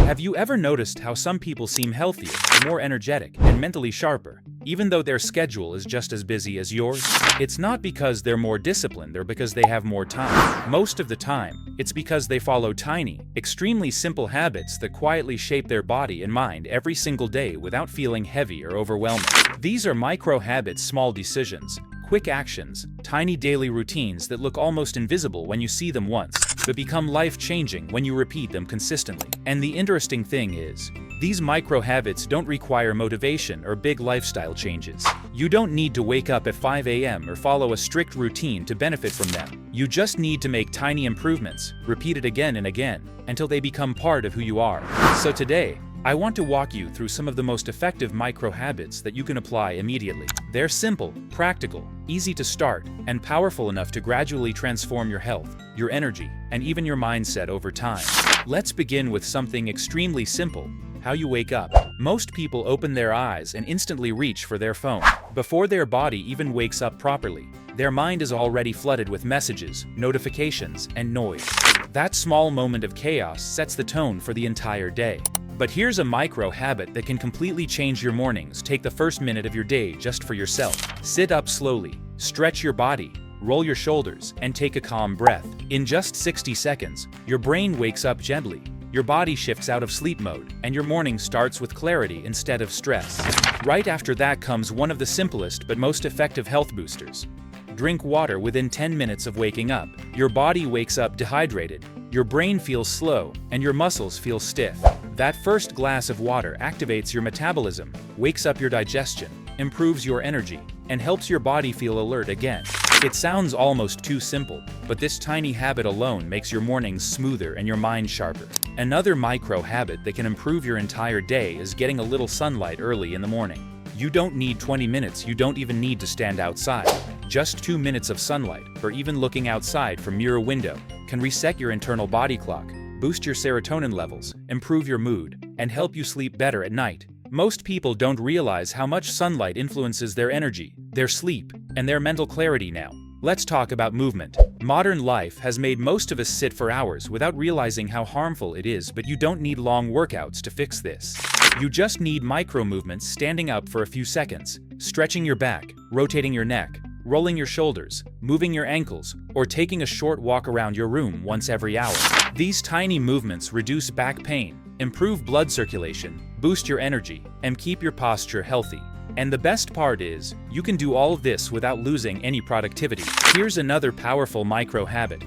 Have you ever noticed how some people seem healthier, more energetic, and mentally sharper, even though their schedule is just as busy as yours? It's not because they're more disciplined or because they have more time. Most of the time, it's because they follow tiny, extremely simple habits that quietly shape their body and mind every single day without feeling heavy or overwhelming. These are micro habits, small decisions, quick actions, tiny daily routines that look almost invisible when you see them once, but become life-changing when you repeat them consistently. And the interesting thing is, these micro habits don't require motivation or big lifestyle changes. You don't need to wake up at 5 a.m. or follow a strict routine to benefit from them. You just need to make tiny improvements, repeat it again and again, until they become part of who you are. So today, I want to walk you through some of the most effective micro habits that you can apply immediately. They're simple, practical, easy to start, and powerful enough to gradually transform your health, your energy, and even your mindset over time. Let's begin with something extremely simple: how you wake up. Most people open their eyes and instantly reach for their phone. Before their body even wakes up properly, their mind is already flooded with messages, notifications, and noise. That small moment of chaos sets the tone for the entire day. But here's a micro habit that can completely change your mornings. Take the first minute of your day just for yourself. Sit up slowly, stretch your body, roll your shoulders, and take a calm breath. In just 60 seconds, your brain wakes up gently, your body shifts out of sleep mode, and your morning starts with clarity instead of stress. Right after that comes one of the simplest but most effective health boosters. Drink water within 10 minutes of waking up. Your body wakes up dehydrated, your brain feels slow, and your muscles feel stiff. That first glass of water activates your metabolism, wakes up your digestion, improves your energy, and helps your body feel alert again. It sounds almost too simple, but this tiny habit alone makes your mornings smoother and your mind sharper. Another micro habit that can improve your entire day is getting a little sunlight early in the morning. You don't need 20 minutes, you don't even need to stand outside. Just 2 minutes of sunlight, or even looking outside from your window, can reset your internal body clock, boost your serotonin levels, improve your mood, and help you sleep better at night. Most people don't realize how much sunlight influences their energy, their sleep, and their mental clarity now. Let's talk about movement. Modern life has made most of us sit for hours without realizing how harmful it is, but you don't need long workouts to fix this. You just need micro movements: standing up for a few seconds, stretching your back, rotating your neck, rolling your shoulders, moving your ankles, or taking a short walk around your room once every hour. These tiny movements reduce back pain, improve blood circulation, boost your energy, and keep your posture healthy. And the best part is, you can do all of this without losing any productivity. Here's another powerful micro habit.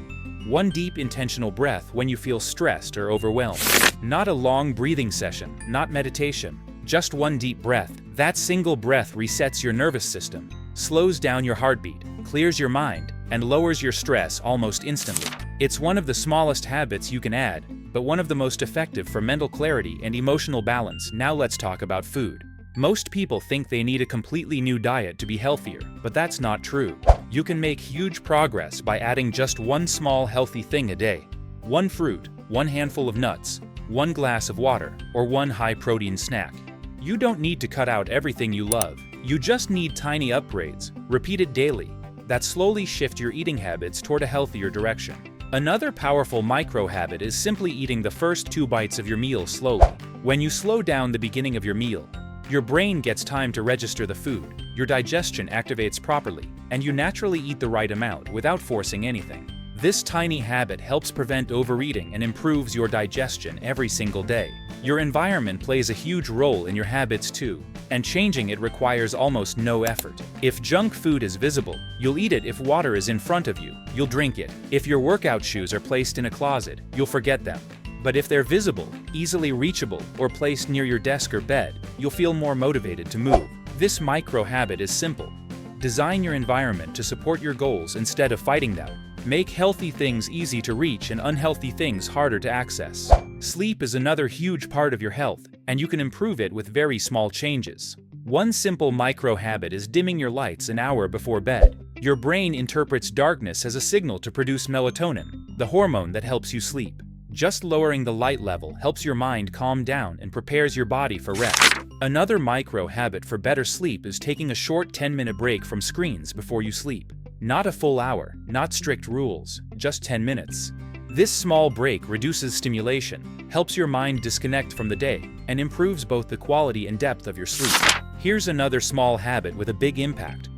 One deep intentional breath when you feel stressed or overwhelmed. Not a long breathing session, not meditation, just one deep breath. That single breath resets your nervous system, slows down your heartbeat, clears your mind, and lowers your stress almost instantly. It's one of the smallest habits you can add, but one of the most effective for mental clarity and emotional balance. Now let's talk about food. Most people think they need a completely new diet to be healthier, but that's not true. You can make huge progress by adding just one small healthy thing a day. One fruit, one handful of nuts, one glass of water, or one high-protein snack. You don't need to cut out everything you love. You just need tiny upgrades, repeated daily, that slowly shift your eating habits toward a healthier direction. Another powerful micro habit is simply eating the first 2 bites of your meal slowly. When you slow down the beginning of your meal, your brain gets time to register the food, your digestion activates properly, and you naturally eat the right amount without forcing anything. This tiny habit helps prevent overeating and improves your digestion every single day. Your environment plays a huge role in your habits too, and changing it requires almost no effort. If junk food is visible, you'll eat it. If water is in front of you, you'll drink it. If your workout shoes are placed in a closet, you'll forget them. But if they're visible, easily reachable, or placed near your desk or bed, you'll feel more motivated to move. This micro habit is simple. Design your environment to support your goals instead of fighting them. Make healthy things easy to reach and unhealthy things harder to access. Sleep is another huge part of your health, and you can improve it with very small changes. One simple micro habit is dimming your lights an hour before bed. Your brain interprets darkness as a signal to produce melatonin, the hormone that helps you sleep. Just lowering the light level helps your mind calm down and prepares your body for rest. Another micro habit for better sleep is taking a short 10-minute break from screens before you sleep. Not a full hour, not strict rules, just 10 minutes. This small break reduces stimulation, helps your mind disconnect from the day, and improves both the quality and depth of your sleep. Here's another small habit with a big impact.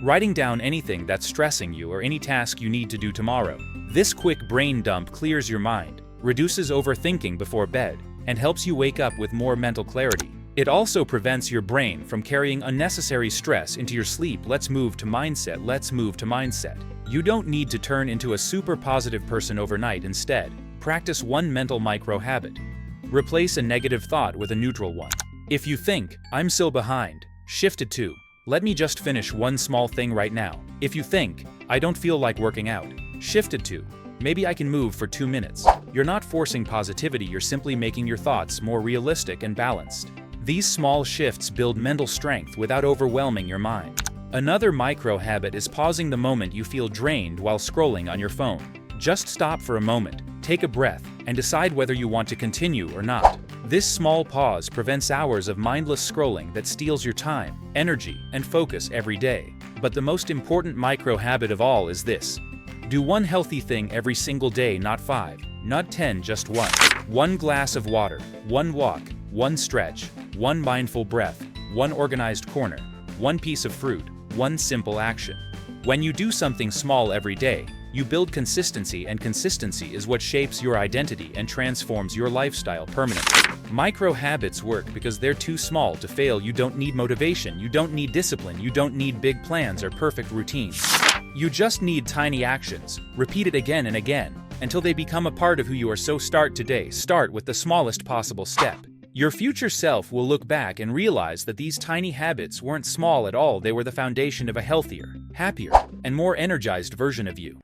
Writing down anything that's stressing you or any task you need to do tomorrow. This quick brain dump clears your mind, reduces overthinking before bed, and helps you wake up with more mental clarity. It also prevents your brain from carrying unnecessary stress into your sleep. Let's move to mindset. You don't need to turn into a super positive person overnight. Instead, practice one mental micro habit. Replace a negative thought with a neutral one. If you think, I'm still behind, shift it to, let me just finish one small thing right now. If you think, I don't feel like working out, shift it to, maybe I can move for 2 minutes. You're not forcing positivity, you're simply making your thoughts more realistic and balanced. These small shifts build mental strength without overwhelming your mind. Another micro habit is pausing the moment you feel drained while scrolling on your phone. Just stop for a moment, take a breath, and decide whether you want to continue or not. This small pause prevents hours of mindless scrolling that steals your time, energy, and focus every day. But the most important micro habit of all is this. Do one healthy thing every single day, not 5, not 10, just one. One glass of water, one walk, one stretch, one mindful breath, one organized corner, one piece of fruit, one simple action. When you do something small every day, you build consistency, and consistency is what shapes your identity and transforms your lifestyle permanently. Micro habits work because they're too small to fail. You don't need motivation, you don't need discipline, you don't need big plans or perfect routines. You just need tiny actions. Repeat it again and again until they become a part of who you are. So start today. Start with the smallest possible step. Your future self will look back and realize that these tiny habits weren't small at all. They were the foundation of a healthier, happier, and more energized version of you.